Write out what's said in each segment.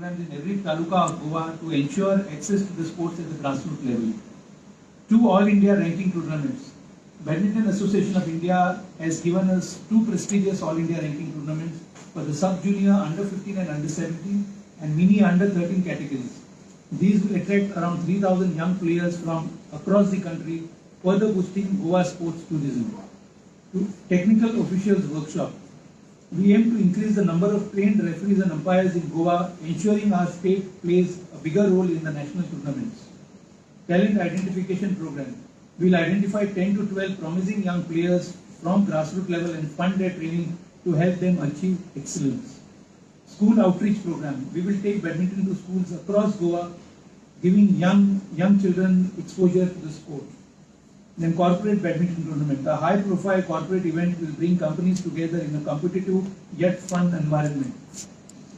programs in every taluka of Goa to ensure access to the sports at the grassroots level. 2 All India ranking tournaments. Badminton Association of India has given us 2 prestigious All India ranking tournaments for the sub-junior, under 15 and under 17 and mini under 13 categories. These will attract around 3,000 young players from across the country, further boosting Goa sports tourism. Technical officials workshop. We aim to increase the number of trained referees and umpires in Goa, ensuring our state plays a bigger role in the national tournaments. Talent identification program. We will identify 10 to 12 promising young players from grassroots level and fund their training to help them achieve excellence. School outreach program. We will take badminton to schools across Goa, giving young children exposure to the sport. Then corporate badminton tournament. A high-profile corporate event will bring companies together in a competitive yet fun environment.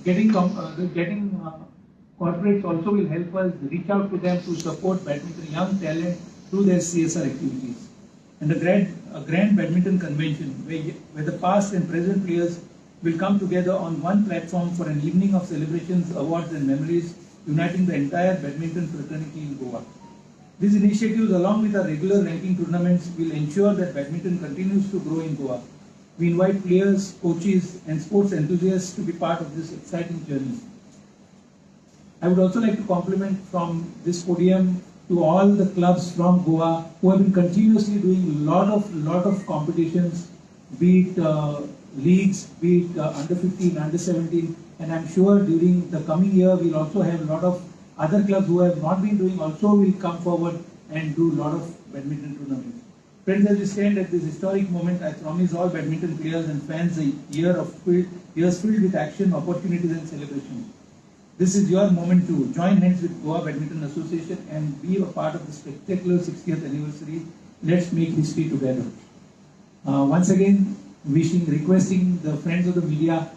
Getting corporates also will help us reach out to them to support badminton young talent through their CSR activities. And a grand badminton convention where the past and present players will come together on one platform for an evening of celebrations, awards and memories, uniting the entire badminton fraternity in Goa. These initiatives, along with our regular ranking tournaments, will ensure that badminton continues to grow in Goa. We invite players, coaches and sports enthusiasts to be part of this exciting journey. I would also like to compliment from this podium to all the clubs from Goa who have been continuously doing lot of competitions, be it leagues, be it under 15, under 17, and I'm sure during the coming year we'll also have a lot of other clubs who have not been doing also will come forward and do a lot of badminton tournaments. Friends, as we stand at this historic moment, I promise all badminton players and fans a years filled with action, opportunities and celebrations. This is your moment to join hands with Goa Badminton Association and be a part of the spectacular 60th anniversary. Let's make history together. Once again, requesting the friends of the media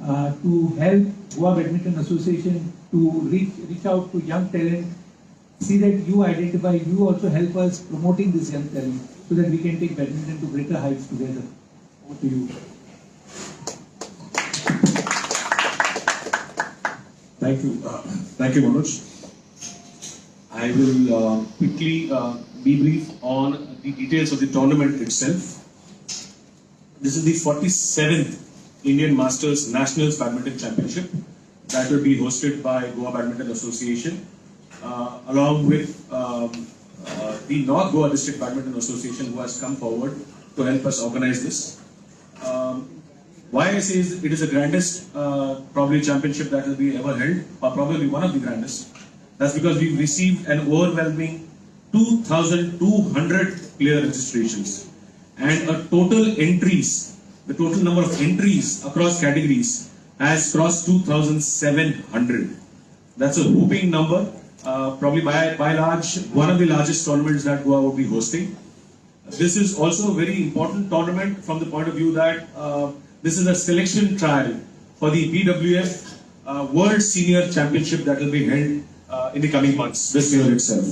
to help Goa Badminton Association to reach out to young talent, see that you identify, you also help us promoting this young talent so that we can take badminton to greater heights together. Over to you. Thank you, Manoj. I will quickly debrief on the details of the tournament itself. This is the 47th Indian Masters Nationals Badminton Championship that will be hosted by Goa Badminton Association along with the North Goa District Badminton Association, who has come forward to help us organize this. Why I say it is the grandest probably championship that will be ever held, or probably one of the grandest. That's because we've received an overwhelming 2,200 player registrations and a total entries. The total number of entries across categories has crossed 2,700. That's a whooping number. Probably by large, one of the largest tournaments that Goa will be hosting. This is also a very important tournament from the point of view that this is a selection trial for the BWF World Senior Championship that will be held in the coming months, this year itself.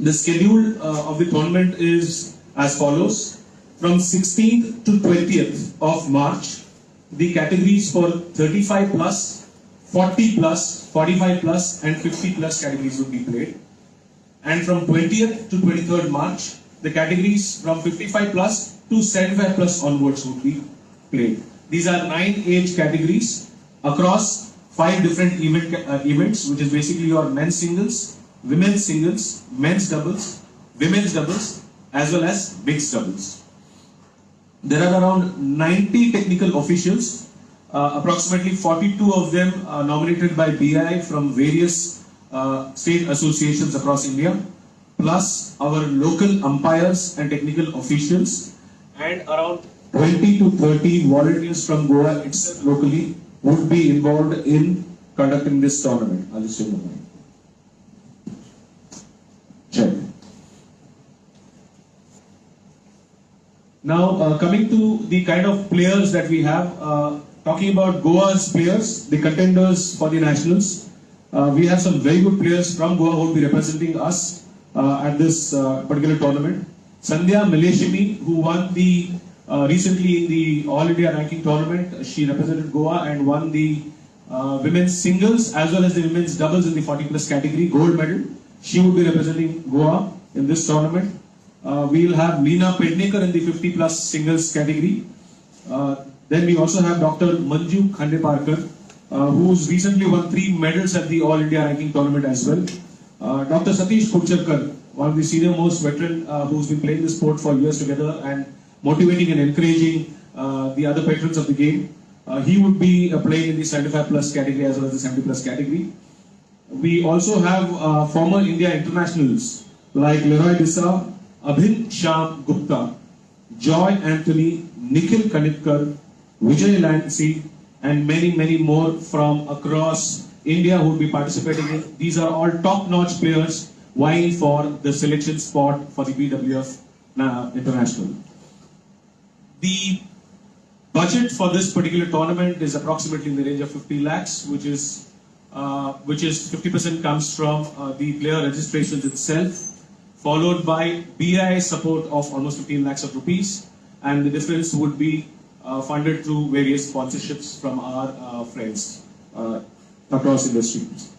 The schedule of the tournament is as follows. From 16th to 20th of March, the categories for 35 plus, 40 plus, 45 plus and 50 plus categories will be played. And from 20th to 23rd March, the categories from 55 plus to 75 plus onwards will be played. These are 9 age categories across 5 different events, which is basically your men's singles, women's singles, men's doubles, women's doubles, as well as mixed doubles. There are around 90 technical officials, approximately 42 of them are nominated by BI from various state associations across India, plus our local umpires and technical officials, and around 20 to 30 volunteers from Goa itself locally would be involved in conducting this tournament. I'll just take a moment. Check. Now, coming to the kind of players that we have, talking about Goa's players, the contenders for the nationals, we have some very good players from Goa who will be representing us at this particular tournament. Sandhya Maleshimi, who won the recently in the All India ranking tournament, she represented Goa and won the women's singles as well as the women's doubles in the 40+ category, gold medal. She would be representing Goa in this tournament. We'll have Leena Pednekar in the 50+ singles category. Then we also have Dr. Manju Khandeparkar, who's recently won 3 medals at the All India Ranking Tournament as well. Dr. Satish Kucharkar, one of the senior most veteran who's been playing the sport for years together and motivating and encouraging the other patrons of the game. He would be playing in the 75+ category as well as the 70+ category. We also have former India internationals like Leroy Dissa, Abhin Sham Gupta, Joy Anthony, Nikhil Kanitkar, Vijay Lancy, and many more from across India who will be participating in. These are all top-notch players vying for the selection spot for the BWF International. The budget for this particular tournament is approximately in the range of 50 lakhs, which is 50% comes from the player registrations itself, followed by BI support of almost 15 lakhs of rupees, and the difference would be funded through various sponsorships from our friends across industries.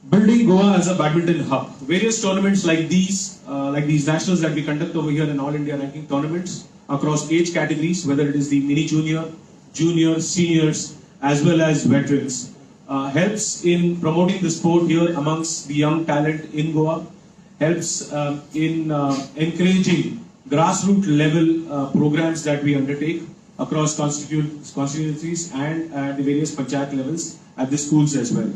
Building Goa as a badminton hub. Various tournaments like these nationals that we conduct over here in All India Ranking tournaments across age categories, whether it is the mini junior, junior, seniors, as well as veterans, helps in promoting the sport here amongst the young talent in Goa, helps in encouraging grassroots level programs that we undertake across constituencies and at the various panchayat levels at the schools as well.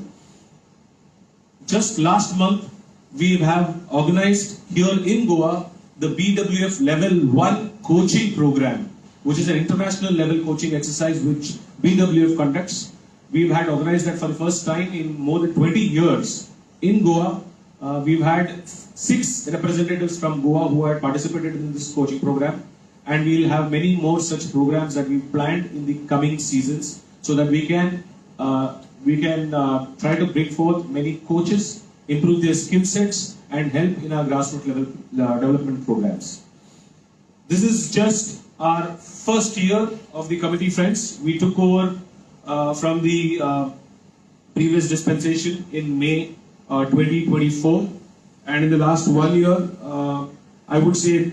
Just last month, we have organized here in Goa the BWF Level 1 coaching program, which is an international level coaching exercise which BWF conducts. We've had organized that for the first time in more than 20 years in Goa. We've had 6 representatives from Goa who had participated in this coaching program, and we'll have many more such programs that we've planned in the coming seasons so that we can try to bring forth many coaches, improve their skill sets, and help in our grassroots level development programs. This is just our first year of the committee, friends. We took over from the previous dispensation in May 2024, and in the last 1 year, I would say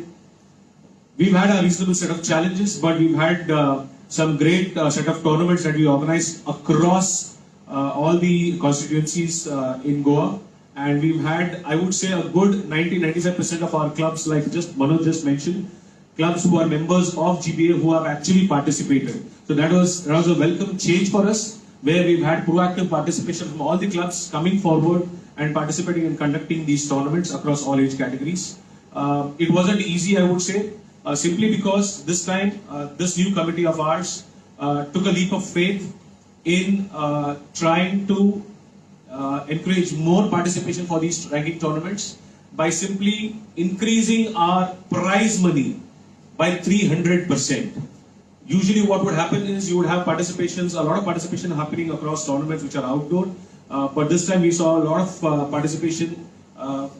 we've had a reasonable set of challenges, but we've had some great set of tournaments that we organized across all the constituencies in Goa, and we've had, I would say, a good 90-95% of our clubs, like Manoj just mentioned, clubs who are members of GBA who have actually participated. So that was a welcome change for us, where we've had proactive participation from all the clubs coming forward and participating in conducting these tournaments across all age categories. It wasn't easy, I would say, simply because this time this new committee of ours took a leap of faith in trying to encourage more participation for these ranking tournaments by simply increasing our prize money by 300%. Usually what would happen is you would have participations, a lot of participation happening across tournaments which are outdoor, but this time we saw a lot of participation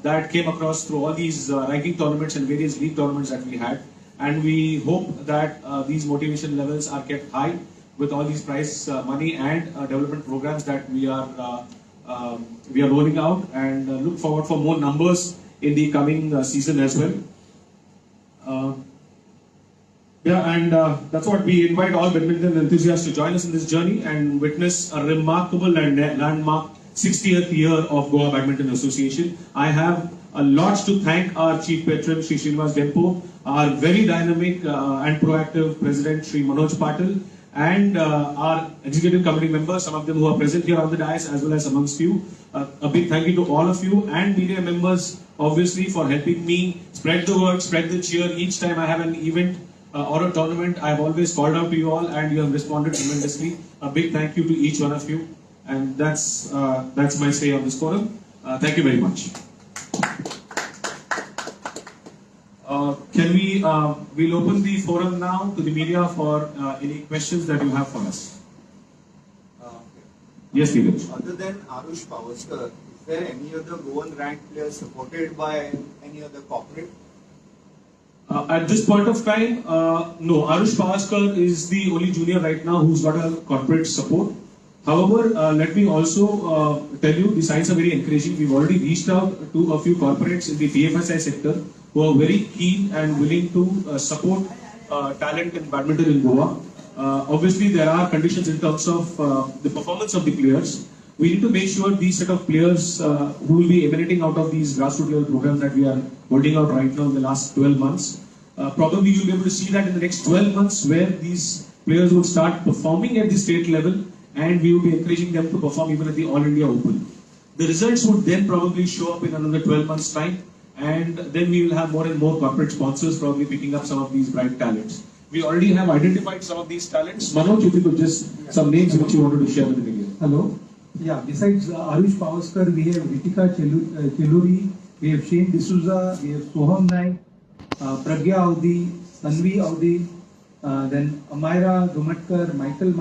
that came across through all these ranking tournaments and various league tournaments that we had, and we hope that these motivation levels are kept high with all these prize money and development programs that we are rolling out, and look forward for more numbers in the coming season as well. That's what we invite all badminton enthusiasts to join us in this journey and witness a remarkable and landmark 60th year of Goa Badminton Association. I have a lot to thank our Chief Patron, Sri Srinivas Dempo, our very dynamic and proactive President, Sri Manoj Patil, and our executive committee members, some of them who are present here on the dais as well as amongst you. A big thank you to all of you and media members, obviously, for helping me spread the word, spread the cheer. Each time I have an event or a tournament, I have always called out to you all and you have responded tremendously. A big thank you to each one of you, and that's my say on this forum. Thank you very much. We'll open the forum now to the media for any questions that you have for us. Yes, Neeraj. Other than Arush Pavaskar, is there any other Goan ranked player supported by any other corporate? At this point of time, no. Arush Pavaskar is the only junior right now who's got a corporate support. However, let me also tell you the signs are very encouraging. We've already reached out to a few corporates in the BFSI sector who are very keen and willing to support talent in badminton in Goa. Obviously, there are conditions in terms of the performance of the players. We need to make sure these set of players who will be emanating out of these grassroots level programs that we are holding out right now in the last 12 months, probably you'll be able to see that in the next 12 months where these players will start performing at the state level, and we will be encouraging them to perform even at the All India Open. The results would then probably show up in another 12 months time, and then we will have more and more corporate sponsors probably picking up some of these bright talents. We already have identified some of these talents. Manoj, if you could just some names which you wanted to share with the media. Hello. Yeah, besides Arush Pavaskar, we have Ritika Cheluri, we have Shane D'Souza, we have Soham Naik, Pragya Audi, Sanvi Audi, then Amira Dumatkar, Michael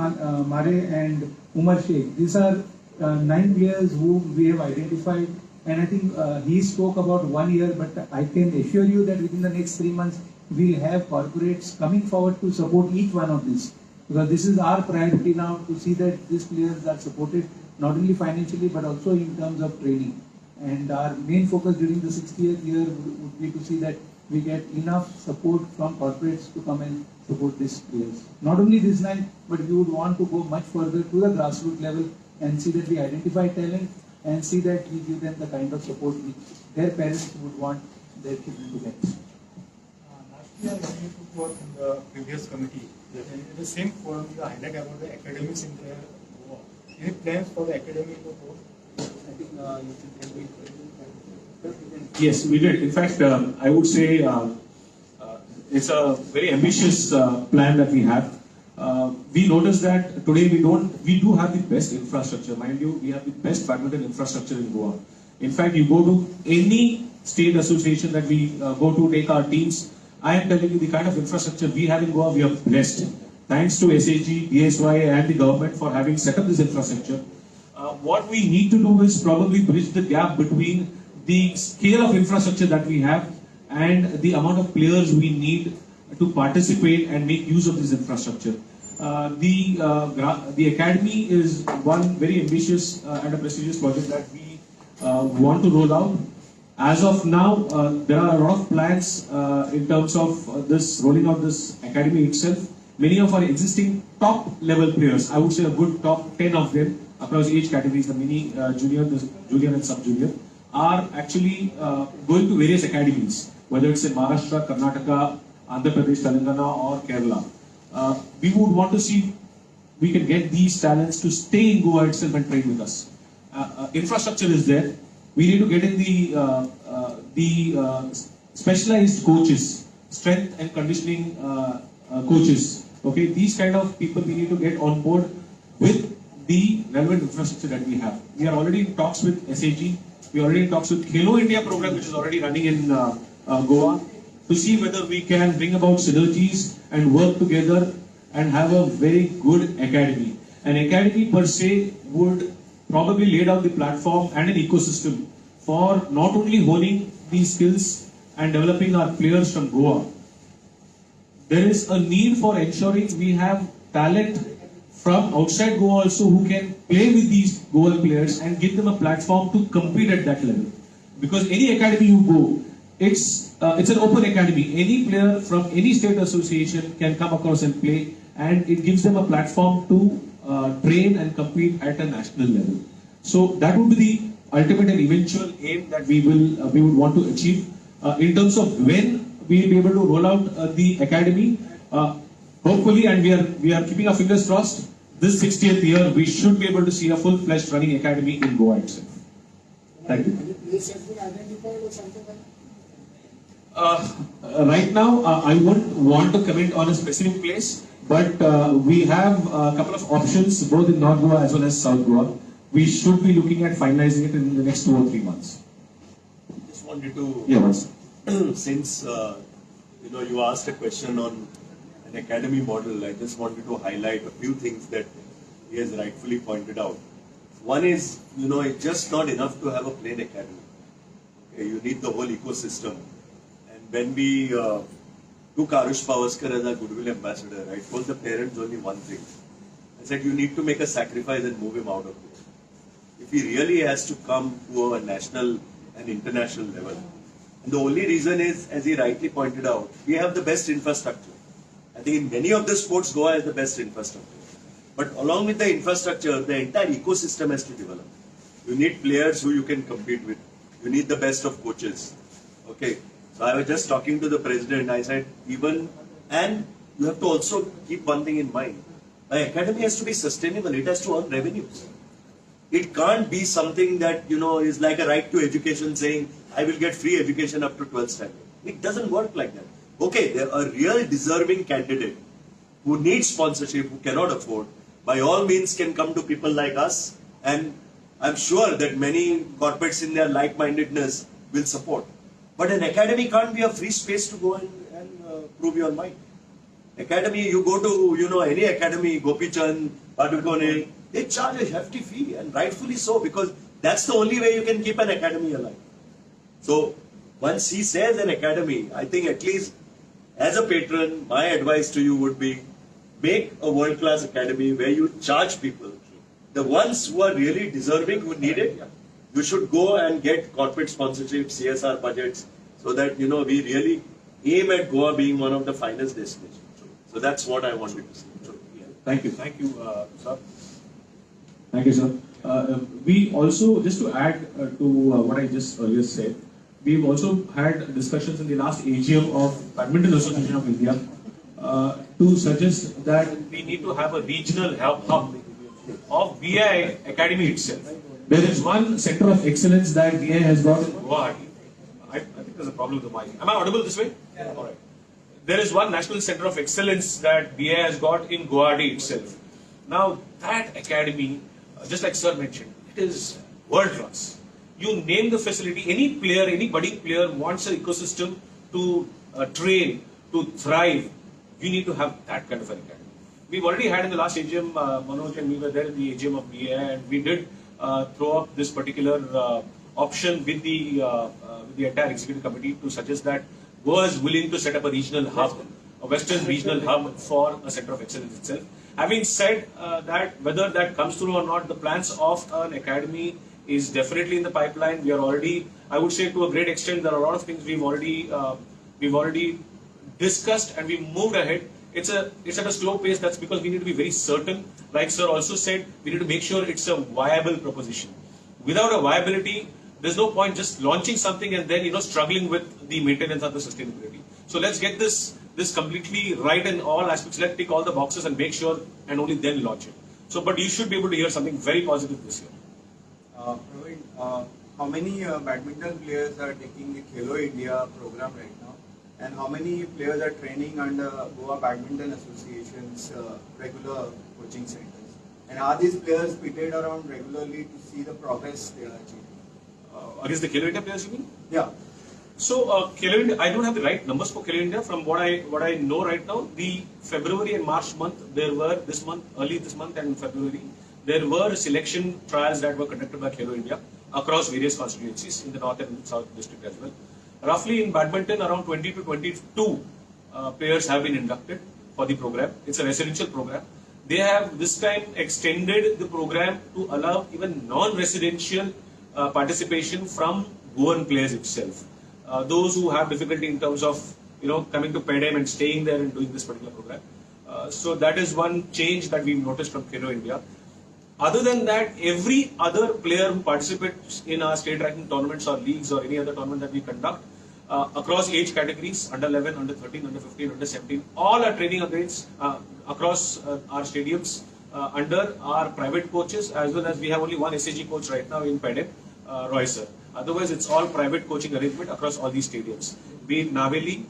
Mare and Umar Sheikh. These are 9 players who we have identified, and I think he spoke about 1 year, but I can assure you that within the next 3 months we'll have corporates coming forward to support each one of these. Because this is our priority now to see that these players are supported not only financially but also in terms of training. And our main focus during the 60th year would be to see that we get enough support from corporates to come and support these players. Not only these 9, but we would want to go much further to the grassroots level and see that we identify talent and see that we give them the kind of support which their parents would want their children to get. Last year, when you took work in the previous committee, in the same forum, you highlight about the academics in the Goa. Any plans for the academy to go? I think you should tell me. Yes, we did. In fact, I would say it's a very ambitious plan that we have. We noticed that today we do have the best infrastructure. Mind you, we have the best badminton infrastructure in Goa. In fact, you go to any state association that we go to take our teams, I am telling you the kind of infrastructure we have in Goa, we are blessed. Thanks to SAG, DSY and the government for having set up this infrastructure. What we need to do is probably bridge the gap between the scale of infrastructure that we have and the amount of players we need to participate and make use of this infrastructure. The academy is one very ambitious and a prestigious project that we want to roll out. As of now, there are a lot of plans in terms of this rolling out this academy itself. Many of our existing top level players, I would say a good top 10 of them across age categories, the mini, junior, the junior and sub-junior, are actually going to various academies, whether it's in Maharashtra, Karnataka, Andhra Pradesh, Telangana or Kerala. We would want to see we can get these talents to stay in Goa itself and train with us. Infrastructure is there. We need to get in the specialized coaches, strength and conditioning coaches. Okay, these kind of people we need to get on board with the relevant infrastructure that we have. We are already in talks with SAG. We are already in talks with Khelo India program, which is already running in Goa, to see whether we can bring about synergies and work together and have a very good academy. An academy per se would probably lay down the platform and an ecosystem for not only honing these skills and developing our players from Goa. There is a need for ensuring we have talent from outside Goa also who can play with these Goan players and give them a platform to compete at that level. Because any academy you go, it's an open academy. Any player from any state association can come across and play, and it gives them a platform to train and compete at a national level. So that would be the ultimate and eventual aim that we would want to achieve. In terms of when we will be able to roll out the academy, hopefully, and we are keeping our fingers crossed, this 60th year we should be able to see a full-fledged running academy in Goa itself. Thank you. Any place has been identified or something like that? Right now, I won't want to comment on a specific place, but we have a couple of options both in North Goa as well as South Goa. We should be looking at finalizing it in the next 2 or 3 months. Just wanted to, Yeah, once. since you asked a question on an academy model, I just wanted to highlight a few things that he has rightfully pointed out. One is, it's just not enough to have a plain academy. Okay, you need the whole ecosystem. And when we took Arush Pavaskar as our goodwill ambassador, I told the parents only one thing. I said, you need to make a sacrifice and move him out of here. If he really has to come to a national and international level. And the only reason is, as he rightly pointed out, we have the best infrastructure. I think in many of the sports, Goa has the best infrastructure. But along with the infrastructure, the entire ecosystem has to develop. You need players who you can compete with. You need the best of coaches. Okay. So I was just talking to the president. I said, and you have to also keep one thing in mind. The academy has to be sustainable. It has to earn revenues. It can't be something that, is like a right to education saying, I will get free education up to 12th standard. It doesn't work like that. Okay, there are real deserving candidate who needs sponsorship, who cannot afford, by all means can come to people like us, and I'm sure that many corporates in their like-mindedness will support. But an academy can't be a free space to go and prove your mind. Academy, you go to, any academy, Gopichand, Padukone, they charge a hefty fee, and rightfully so, because that's the only way you can keep an academy alive. So, once he says an academy, I think at least as a patron, my advice to you would be, make a world-class academy where you charge people. The ones who are really deserving, who need it, you should go and get corporate sponsorship, CSR budgets, so that, we really aim at Goa being one of the finest destinations. So that's what I wanted to say. Thank you. Thank you, sir. Thank you, sir. We also, just to add to what I just earlier said, we've also had discussions in the last AGM of Badminton Association of India to suggest that we need to have a regional hub of BI Academy itself. There is one center of excellence that BI has got in Guwahati. I think there's a problem with the mic. Am I audible this way? Yeah. All right. There is one national center of excellence that BI has got in Guwahati itself. Now, that academy, just like sir mentioned, it is world class. You name the facility, any player, any budding player wants an ecosystem to train, to thrive. You need to have that kind of an academy. We've already had in the last AGM, Manoj and me were there in the AGM of BA, and we did throw up this particular option with the entire executive committee to suggest that Goa is willing to set up a regional hub, a western regional hub for a center of excellence itself. Having said that, whether that comes through or not, the plans of an academy is definitely in the pipeline. We are already, I would say to a great extent, there are a lot of things we've already discussed and we moved ahead. It's at a slow pace. That's because we need to be very certain. Like sir also said, we need to make sure it's a viable proposition. Without a viability, there's no point just launching something and then struggling with the maintenance of the sustainability. So let's get this completely right in all aspects. Let's tick all the boxes and make sure and only then launch it. So, but you should be able to hear something very positive this year. Praveen, how many badminton players are taking the Khelo India program right now? And how many players are training under Goa Badminton Association's regular coaching centers? And are these players pitted around regularly to see the progress they are achieving? Against the Khelo India players, you mean? Yeah. So Khelo India, I don't have the right numbers for Khelo India. From what I know right now, the February and March month, there were early this month and February, there were selection trials that were conducted by Khelo India across various constituencies in the north and south district as well. Roughly in badminton, around 20 to 22 players have been inducted for the program. It's a residential program. They have this time extended the program to allow even non-residential participation from Goan players itself. Those who have difficulty in terms of coming to Peddem and staying there and doing this particular program. So that is one change that we've noticed from Khelo India. Other than that, every other player who participates in our state ranking tournaments or leagues or any other tournament that we conduct across age categories, under 11, under 13, under 15, under 17, all are training against across our stadiums under our private coaches, as well as we have only one SAG coach right now in Peddem, Roy sir. Otherwise, it's all private coaching arrangement across all these stadiums, be it Naveli,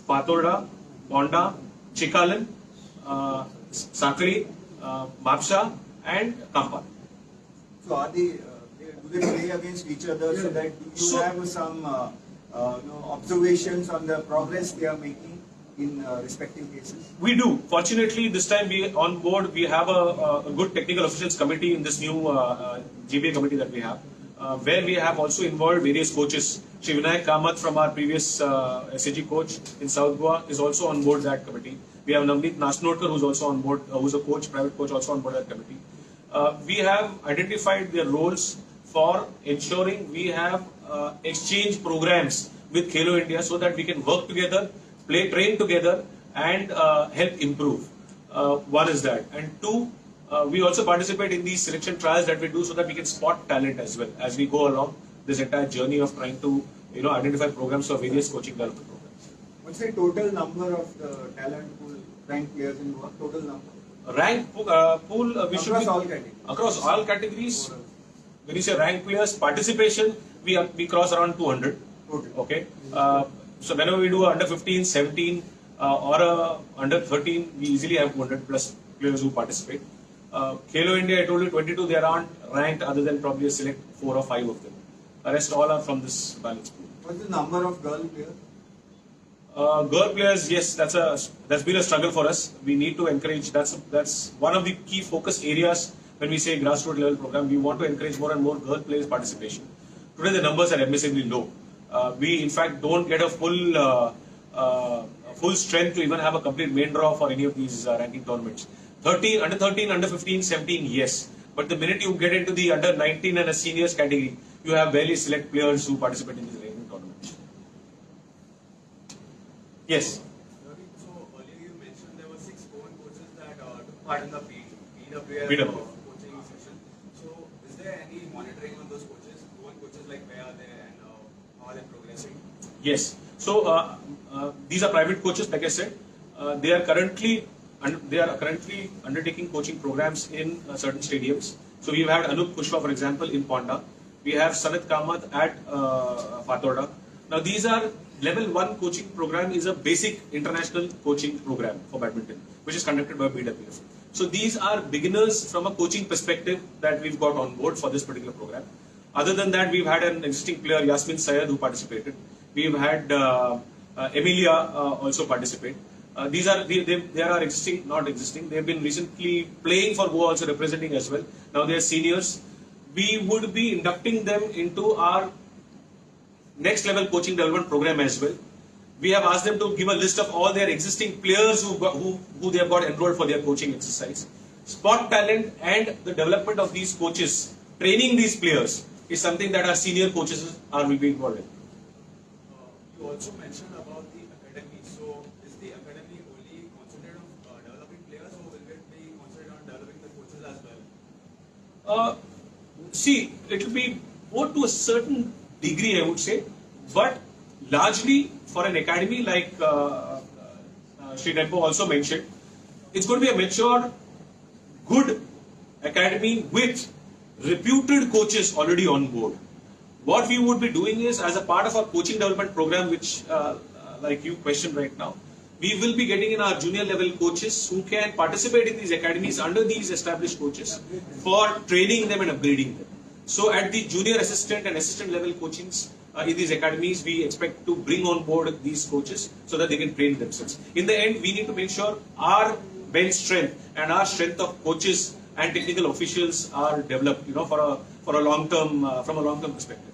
Patorda, Ponda, Chikalan, Sakri, Mapsa, and Kampan. So are they, do they play against each other so that you have some observations on the progress they are making in respective cases? We do. Fortunately, this time we on board. We have a good technical officials committee in this new GBA committee that we have. where we have also involved various coaches. Shri Vinayak Kamath from our previous SAG coach in South Goa is also on board that committee. We have Navneet Nasnodkar who's also on board, who's a coach, private coach, also on board that committee. We have identified their roles for ensuring we have exchange programs with Khelo India so that we can work together, train together and help improve. One is that. And two, we also participate in these selection trials that we do so that we can spot talent as well as we go along this entire journey of trying to identify programs for various coaching development programs. What's the total number of the talent pool ranked players in Goa? Total number? Rank pool, we should be Across all categories. across all categories. When you say rank players, participation, we cross around 200. Okay. So whenever we do under 15, 17 or under 13, we easily have 200 plus players who participate. Khelo India, I told you 22, they aren't ranked other than probably a select 4 or 5 of them. The rest all are from this balance pool. What's the number of girl players? Girl players, yes, that's been a struggle for us. We need to encourage. That's one of the key focus areas when we say grassroots level program. We want to encourage more and more girl players participation. Today the numbers are admissively low. We in fact don't get a full strength to even have a complete main draw for any of these ranking tournaments. Under 13, under 15, 17, yes. But the minute you get into the under 19 and a seniors category, you have barely select players who participate in these ranking tournaments. Yes. So earlier you mentioned there were 6 Goan coaches that took part in the PWF PWF. coaching session. So is there any monitoring on those coaches? Goan coaches, like where are they and how are they progressing? Yes. So these are private coaches, like I said. They are currently undertaking coaching programs in certain stadiums. So we've had Anup Kushwa, for example, in Ponda. We have Sanat Kamath at Fatorda. Now these are level 1 coaching program is a basic international coaching program for badminton, which is conducted by BWF. So these are beginners from a coaching perspective that we've got on board for this particular program. Other than that, we've had an existing player, Yasmin Syed, who participated. We've had Emilia also participate. They are existing, not existing. They've been recently playing for Goa, also representing as well. Now they are seniors. We would be inducting them into our next level coaching development program as well. We have asked them to give a list of all their existing players who they have got enrolled for their coaching exercise. Spot talent and the development of these coaches, training these players is something that our senior coaches will be involved in. You also mentioned about the academy. So is the academy only concentrated on developing players, or will it be concentrated on developing the coaches as well? See, it will be more to a certain degree, I would say, but largely for an academy like Sri Dempo also mentioned, it's going to be a mature, good academy with reputed coaches already on board. What we would be doing is, as a part of our coaching development program, which like you questioned right now, we will be getting in our junior level coaches who can participate in these academies under these established coaches for training them and upgrading them. So at the junior assistant and assistant level coachings in these academies, we expect to bring on board these coaches so that they can train themselves. In the end, we need to make sure our bench strength and our strength of coaches and technical officials are developed, for a long term, from a long term perspective.